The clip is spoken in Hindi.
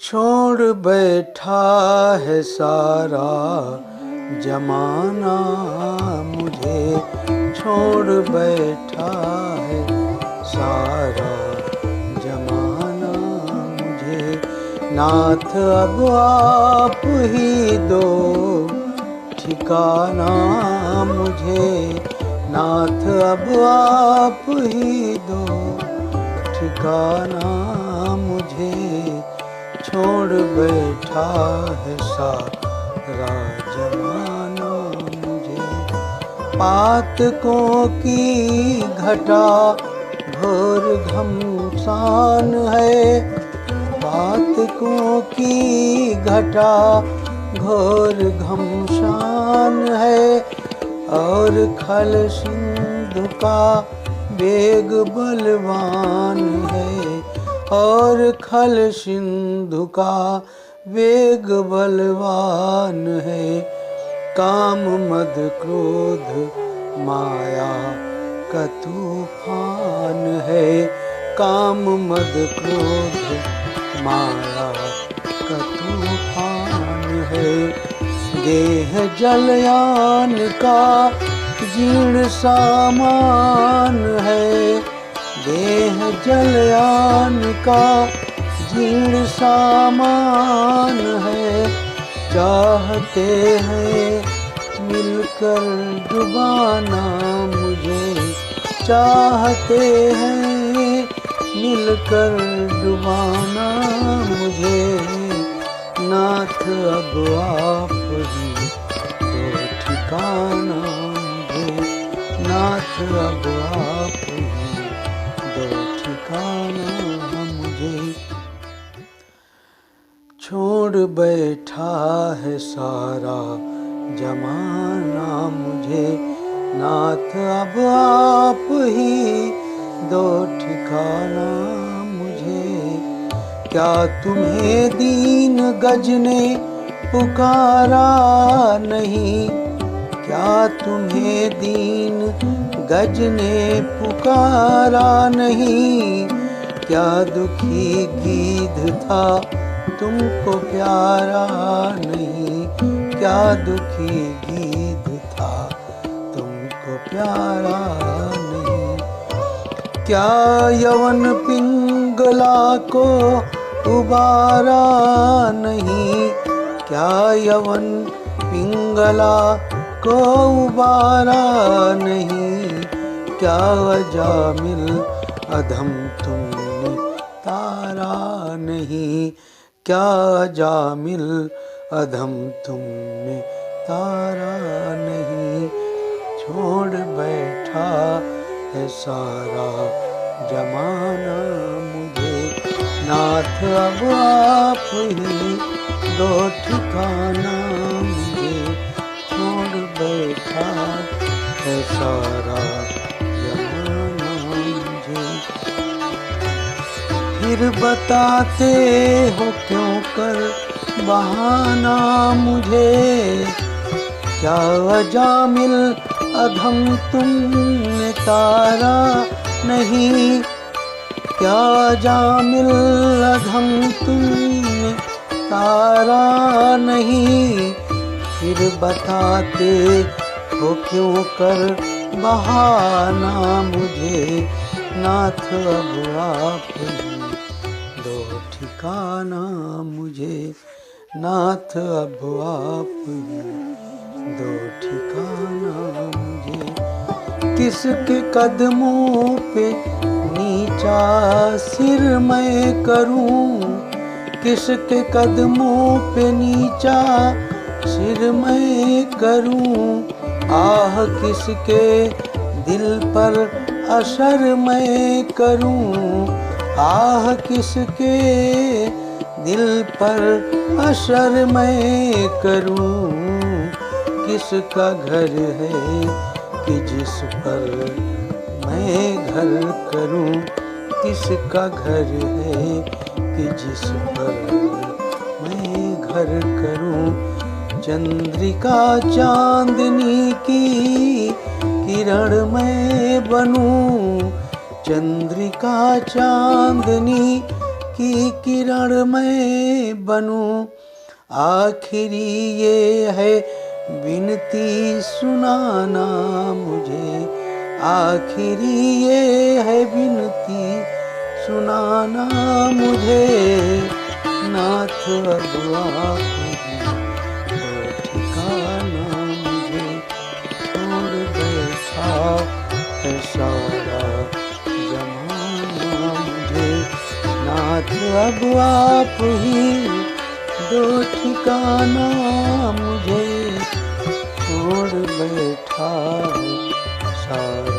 छोड़ बैठा है सारा जमाना मुझे, छोड़ बैठा है सारा जमाना मुझे। नाथ अब आप ही दो ठिकाना मुझे, नाथ अब आप ही दो ठिकाना मुझे। छोड़ बैठा है सारा जमाना मुझे। पातकों की घटा घोर घमसान है, पातकों की घटा घोर घमसान है। और खल सिंधु का वेग बलवान है, और खल सिंधु का वेग बलवान है। काम मद क्रोध माया का तूफान है, काम मद क्रोध माया का तूफान है। देह जलयान का जीर्ण सामान है, देह जलयान का जीर्ण सामान है। चाहते हैं मिलकर डुबाना मुझे, चाहते हैं मिलकर डुबाना मुझे। नाथ अब आप ही दो ठिकाना मुझे, नाथ अब आप ही दो ठिकाना मुझे। छोड़ बैठा है सारा जमाना मुझे, नाथ अब आप ही दो ठिकाना मुझे। क्या तुम्हें दीन गज ने पुकारा नहीं, क्या तुम्हें दीन गज ने पुकारा नहीं। क्या दुखी गीध था तुमको प्यारा नहीं, क्या दुखी गीध था तुमको प्यारा नहीं। क्या यवन पिंगला को उबारा नहीं, क्या यवन पिंगला को उबारा नहीं। क्या अजामिल अधम तुमने तारा नहीं, क्या अजामिल अधम तुमने तारा नहीं। छोड़ बैठा है सारा जमाना मुझे, नाथ अब आप ही दो ठिकाना मुझे। छोड़ बैठा है सारा जमाना मुझे। फिर बताते हो क्यों कर बहाना मुझे, क्या अजामिल अधम तुमने तारा नहीं, क्या अजामिल अधम तुमने तारा नहीं। फिर बताते हो क्यों कर बहाना मुझे, नाथ अब आप ही दो ठिकाना मुझे, नाथ अब आप ही दो ठिकाना मुझे। किसके कदमों पे नीचा सिर मैं करूं, किसके कदमों पे नीचा सिर मैं करूं। आह किसके दिल पर असर मैं करूं, आह किसके दिल पर असर मैं करूं। किसका घर है कि जिस पर मैं घर करूं, किसका घर है कि जिस पर मैं घर करूं। चंद्रिका चांदनी की किरण मैं बनूं, चंद्रिका चांदनी की किरण मैं बनूं, आखिरी ये है विनती सुनाना मुझे, आखिरी ये है विनती सुनाना मुझे। नाथ अब आप दो ठिकाना मुझे, छोड़ बैठा है सारा जमाना मुझे। नाथ अब आप ही दो ठिकाना मुझे, छोड़ बैठा है सारा